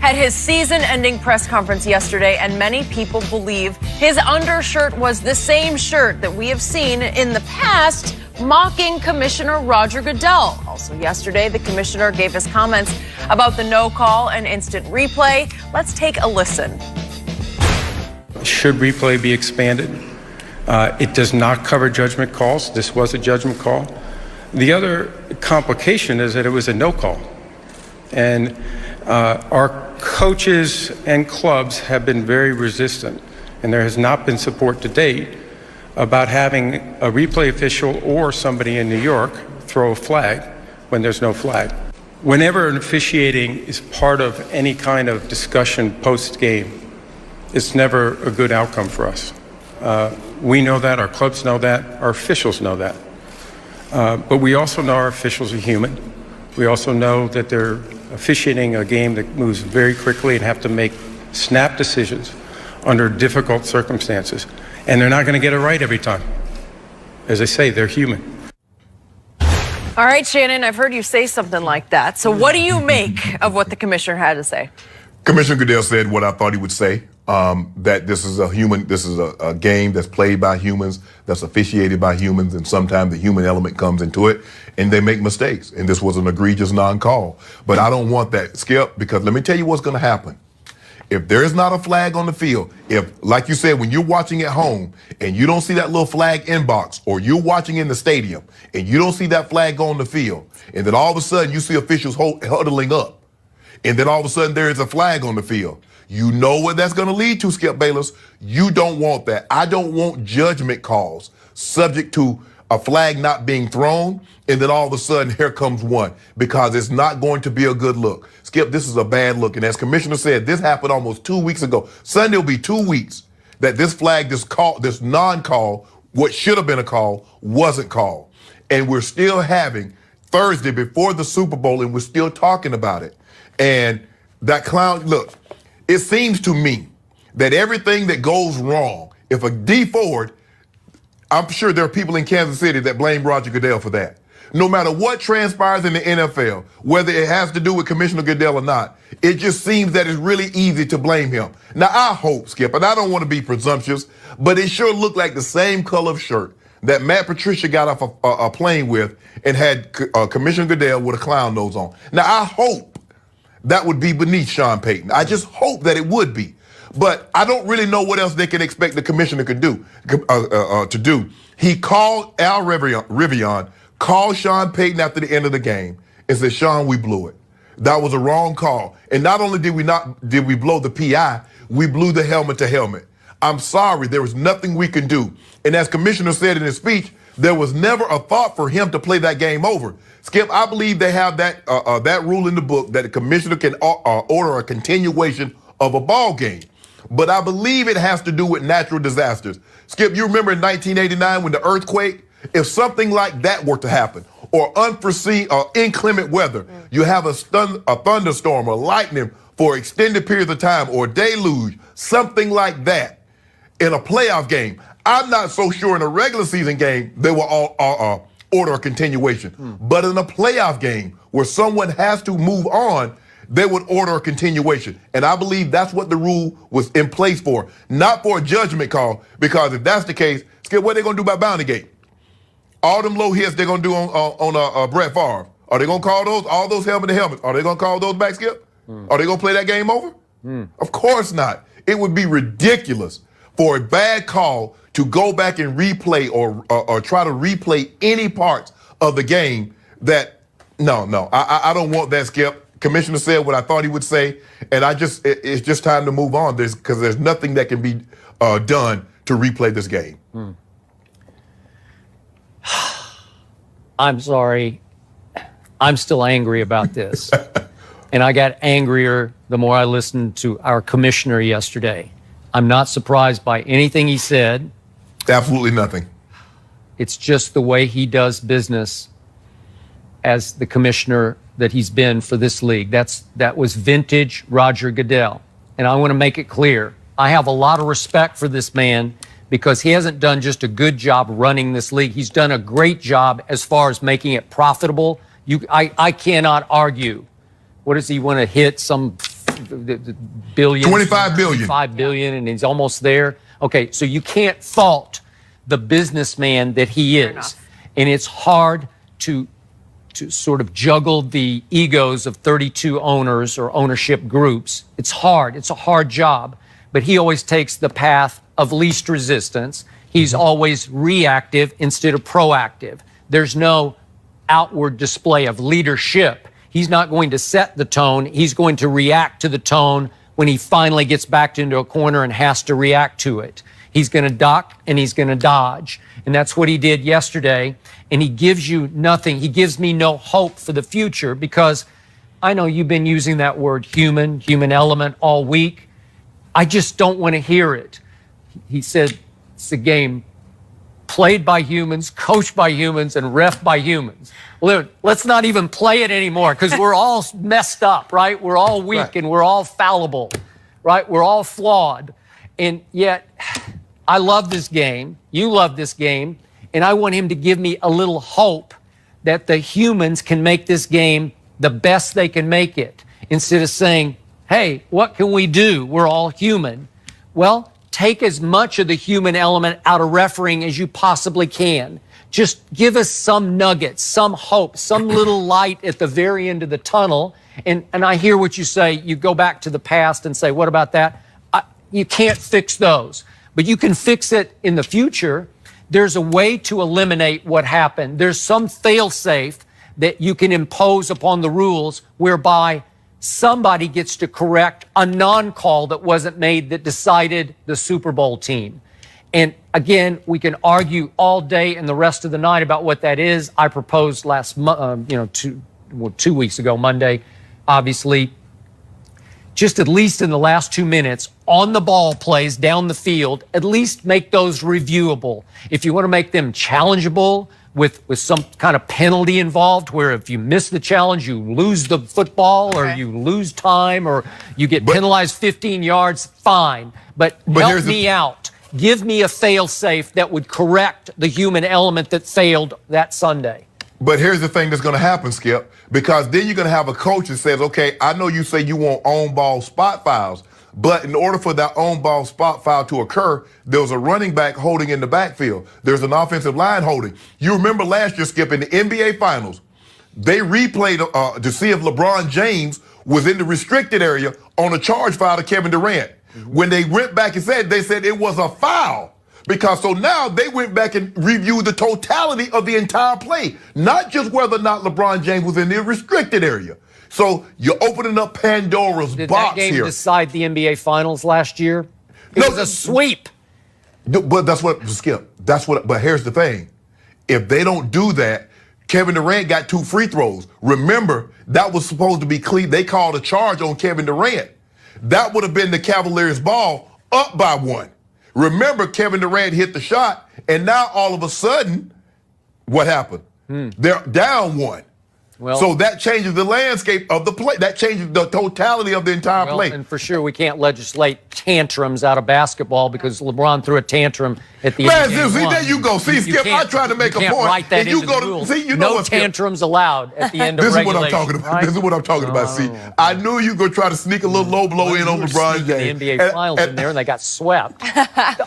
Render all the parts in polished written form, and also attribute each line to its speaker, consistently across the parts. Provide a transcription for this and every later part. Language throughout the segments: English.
Speaker 1: had his season-ending press conference yesterday, and many people believe his undershirt was the same shirt that we have seen in the past mocking Commissioner Roger Goodell. Also yesterday, the commissioner gave his comments about the no call and instant replay. Let's take a listen.
Speaker 2: Should replay be expanded? It does not cover judgment calls. This was a judgment call. The other complication is that it was a no call. And our coaches and clubs have been very resistant, and there has not been support to date about having a replay official or somebody in New York throw a flag when there's no flag. Whenever an officiating is part of any kind of discussion post-game, it's never a good outcome for us. We know that, our clubs know that, our officials know that. But we also know our officials are human. We also know that they're officiating a game that moves very quickly and have to make snap decisions under difficult circumstances. And they're not going to get it right every time. As I say, they're human.
Speaker 1: All right, Shannon, I've heard you say something like that. So what do you make of what the commissioner had to say?
Speaker 3: Commissioner Goodell said what I thought he would say, that this is a game that's played by humans, that's officiated by humans, and sometimes the human element comes into it, and they make mistakes. And this was an egregious non-call. But I don't want that, Skip, because let me tell you what's going to happen. If there's not a flag on the field, if, like you said, when you're watching at home and you don't see that little flag inbox, or you're watching in the stadium and you don't see that flag on the field, and then all of a sudden you see officials huddling up, and then all of a sudden there is a flag on the field, you know what that's going to lead to, Skip Bayless. You don't want that. I don't want judgment calls subject to a flag not being thrown, and then all of a sudden here comes one, because it's not going to be a good look. Skip, this is a bad look. And as Commissioner said, this happened almost 2 weeks ago. Sunday will be 2 weeks that this flag, this non-call, what should have been a call, wasn't called. And we're still having Thursday before the Super Bowl, and we're still talking about it. And that clown, look, it seems to me that everything that goes wrong, if a D Ford, I'm sure there are people in Kansas City that blame Roger Goodell for that. No matter what transpires in the NFL, whether it has to do with Commissioner Goodell or not, it just seems that it's really easy to blame him. Now, I hope, Skip, and I don't want to be presumptuous, but it sure looked like the same color of shirt that Matt Patricia got off a plane with and had Commissioner Goodell with a clown nose on. Now, I hope that would be beneath Sean Payton. I just hope that it would be. But I don't really know what else they can expect the commissioner to do. He called Al Rivion, called Sean Payton after the end of the game and said, Sean, we blew it. That was a wrong call. And not only did we blow the PI, we blew the helmet to helmet. I'm sorry, there was nothing we could do. And as Commissioner said in his speech, there was never a thought for him to play that game over. Skip, I believe they have that rule in the book that the commissioner can order a continuation of a ball game. But I believe it has to do with natural disasters. Skip, you remember in 1989 when the earthquake? If something like that were to happen, or unforeseen or inclement weather, you have a thunderstorm or lightning for extended periods of time, or a deluge, something like that in a playoff game. I'm not so sure in a regular season game they will all order a continuation. But in a playoff game where someone has to move on, they would order a continuation. And I believe that's what the rule was in place for, not for a judgment call, because if that's the case, Skip, what are they going to do about Bountygate? All them low hits they're going to do on Brett Favre. Are they going to call all those helmet to helmets? Are they going to call those back, Skip? Are they going to play that game over? Of course not. It would be ridiculous for a bad call to go back and replay or try to replay any parts of the game that, no, I don't want that, Skip. Commissioner said what I thought he would say, and it's just time to move on because there's nothing that can be done to replay this game.
Speaker 4: I'm sorry. I'm still angry about this. And I got angrier the more I listened to our commissioner yesterday. I'm not surprised by anything he said.
Speaker 3: Absolutely nothing.
Speaker 4: It's just the way he does business as the commissioner that he's been for this league. That was vintage Roger Goodell. And I want to make it clear, I have a lot of respect for this man because he hasn't done just a good job running this league. He's done a great job as far as making it profitable. I cannot argue. What does he want to hit? Some the billions.
Speaker 3: 25 billion.
Speaker 4: 25 billion, and he's almost there. Okay, so you can't fault the businessman that he is. And it's hard to sort of juggle the egos of 32 owners or ownership groups. It's hard. It's a hard job. But he always takes the path of least resistance. He's always reactive instead of proactive. There's no outward display of leadership. He's not going to set the tone. He's going to react to the tone when he finally gets backed into a corner and has to react to it. He's going to duck and he's going to dodge. And that's what he did yesterday. And he gives you nothing. He gives me no hope for the future, because I know you've been using that word human element all week. I just don't want to hear it. He said it's a game played by humans, coached by humans, and ref by humans. Well, let's not even play it anymore, because we're all messed up, right? We're all weak and we're all fallible, right? We're all flawed. And yet, I love this game. You love this game. And I want him to give me a little hope that the humans can make this game the best they can make it, instead of saying, hey, what can we do? We're all human. Well, take as much of the human element out of refereeing as you possibly can. Just give us some nuggets, some hope, some little light at the very end of the tunnel. And I hear what you say. You go back to the past and say, what about that? You can't fix those, but you can fix it in the future. There's a way to eliminate what happened. There's some fail-safe that you can impose upon the rules whereby somebody gets to correct a non-call that wasn't made that decided the Super Bowl team. And again, we can argue all day and the rest of the night about what that is. I proposed 2 weeks ago, Monday, obviously, just at least in the last 2 minutes, on the ball plays down the field, at least make those reviewable. If you want to make them challengeable with some kind of penalty involved, where if you miss the challenge, you lose the football, or you lose time, or you get penalized 15 yards, fine. But help me out. Give me a fail-safe that would correct the human element that failed that Sunday.
Speaker 3: But here's the thing that's going to happen, Skip, because then you're going to have a coach that says, okay, I know you say you want on-ball spot fouls, but in order for that on-ball spot foul to occur, there was a running back holding in the backfield. There's an offensive line holding. You remember last year, Skip, in the NBA Finals, they replayed to see if LeBron James was in the restricted area on a charge foul to Kevin Durant. When they went back and they said it was a foul. Because so now they went back and reviewed the totality of the entire play, not just whether or not LeBron James was in the restricted area. So you're opening up Pandora's box here. Did that game
Speaker 4: decide the NBA Finals last year? It was a sweep.
Speaker 3: But that's what, Skip, but here's the thing. If they don't do that, Kevin Durant got 2 free throws. Remember, that was supposed to be clean. They called a charge on Kevin Durant. That would have been the Cavaliers' ball up by 1. Remember, Kevin Durant hit the shot, and now all of a sudden, what happened? They're down 1. Well, so that changes the landscape of the play. That changes the totality of the entire play.
Speaker 4: And for sure, we can't legislate tantrums out of basketball, because LeBron threw a tantrum at the end of game 1.
Speaker 3: There you go. See, Skip, I tried to make a point.
Speaker 4: Write that into the rules. No tantrums allowed at the end of regulation.
Speaker 3: This is what I'm talking about. Right? This is what I'm talking about. See, I knew you were going to try to sneak a little low blow in on LeBron James.
Speaker 4: The NBA Finals in there, and they got swept.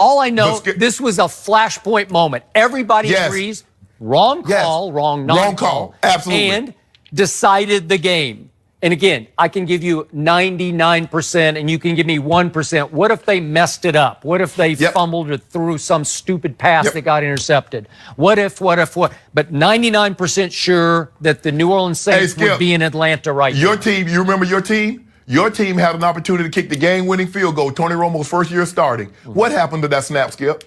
Speaker 4: All I know, this was a flashpoint moment. Everybody agrees. Wrong call, wrong non-call.
Speaker 3: Wrong call, absolutely.
Speaker 4: And decided the game. And again, I can give you 99% and you can give me 1%. What if they messed it up? What if they fumbled or threw some stupid pass that got intercepted? What if? But 99% sure that the New Orleans Saints would be in Atlanta right now.
Speaker 3: Your team, you remember your team? Your team had an opportunity to kick the game-winning field goal, Tony Romo's first year starting. What happened to that snap, Skip?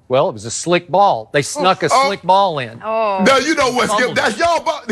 Speaker 4: Well, it was a slick ball. They snuck a slick ball in.
Speaker 3: No, you know what, Skip? That's y'all ball.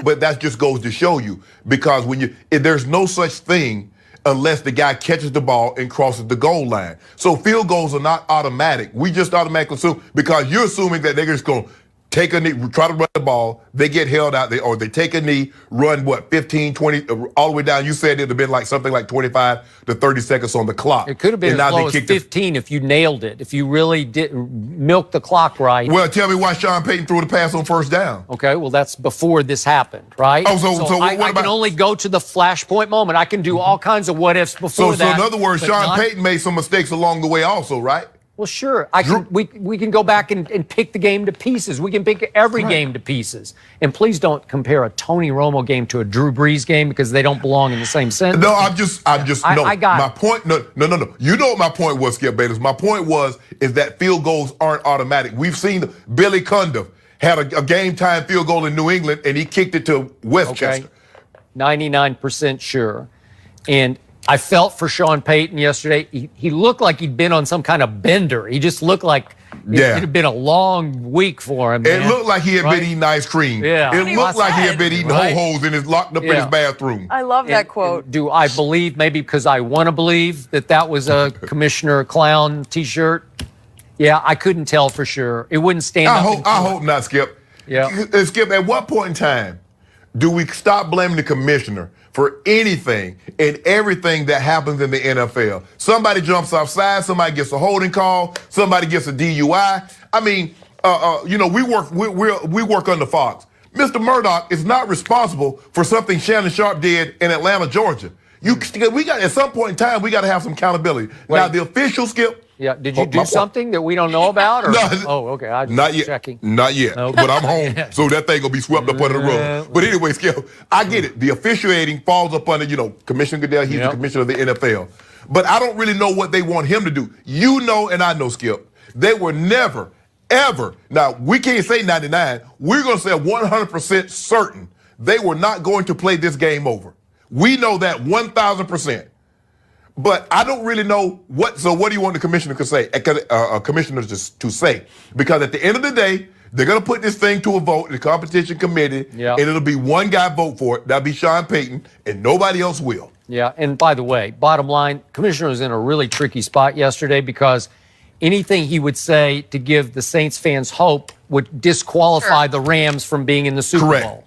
Speaker 3: But that just goes to show you, because there's no such thing unless the guy catches the ball and crosses the goal line. So field goals are not automatic. We just automatically assume, because you're assuming that they're just going to take a knee, try to run the ball, they get held out, or they take a knee, run, 15, 20, all the way down. You said it would have been like something like 25 to 30 seconds on the clock.
Speaker 4: It could have been as low as 15 if you nailed it, if you really did milk the clock right.
Speaker 3: Well, tell me why Sean Payton threw the pass on first down.
Speaker 4: Okay, well, that's before this happened, right?
Speaker 3: Oh, so
Speaker 4: I can only go to the flashpoint moment. I can do all kinds of what-ifs before that.
Speaker 3: So in other words, Sean Payton made some mistakes along the way also, right?
Speaker 4: Well, sure. We can go back and pick the game to pieces. We can pick every game to pieces. And please don't compare a Tony Romo game to a Drew Brees game because they don't belong in the same sentence.
Speaker 3: No, I'm just no.
Speaker 4: I got
Speaker 3: my point. No. You know what my point was, Skip Bayless. My point is that field goals aren't automatic. We've seen Billy Cundiff had a game time field goal in New England and he kicked it to Westchester.
Speaker 4: Okay. 99% sure. And I felt for Sean Payton yesterday. He looked like he'd been on some kind of bender. He just looked like it had been a long week for him.
Speaker 3: It looked like he had been eating ice cream.
Speaker 4: Yeah.
Speaker 3: It looked like he had been eating ho-hos and is locked up in his bathroom.
Speaker 1: I love that quote.
Speaker 4: Do I believe, maybe because I want to believe, that was a Commissioner Clown T-shirt? Yeah, I couldn't tell for sure. It wouldn't stand up.
Speaker 3: I hope not, Skip.
Speaker 4: Yeah.
Speaker 3: Skip, at what point in time do we stop blaming the commissioner for anything and everything that happens in the NFL? Somebody jumps offside, somebody gets a holding call, somebody gets a DUI. I mean, we work under Fox. Mr. Murdoch is not responsible for something Shannon Sharp did in Atlanta, Georgia. We got at some point in time we got to have some accountability.
Speaker 4: Wait.
Speaker 3: Now the official, Skip.
Speaker 4: Yeah, did you do something that we don't know about? Or?
Speaker 3: No.
Speaker 4: Oh, okay. I just
Speaker 3: not yet.
Speaker 4: checking.
Speaker 3: Not yet.
Speaker 4: Okay.
Speaker 3: But I'm home, so that thing gonna be swept up under the rug. But anyway, Skip, I get it. The officiating falls up under, Commissioner Goodell. He's the commissioner of the NFL. But I don't really know what they want him to do. You know, and I know, Skip, they were never, ever. Now we can't say 99. We're gonna say 100% certain they were not going to play this game over. We know that 1,000%. But I don't really know So what do you want the commissioner to say? Commissioners to say? Because at the end of the day, they're going to put this thing to a vote in the competition committee, and it'll be one guy vote for it. That'll be Sean Payton, and nobody else will.
Speaker 4: Yeah, and by the way, bottom line, Commissioner was in a really tricky spot yesterday because anything he would say to give the Saints fans hope would disqualify the Rams from being in the Super Bowl.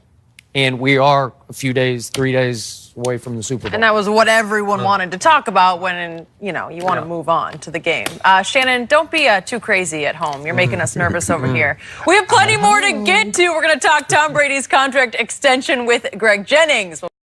Speaker 4: And we are a few days, 3 days away from the Super Bowl.
Speaker 1: And that was what everyone wanted to talk about when, you want to move on to the game. Shannon, don't be too crazy at home. You're making us nervous over here. We have plenty more to get to. We're going to talk Tom Brady's contract extension with Greg Jennings.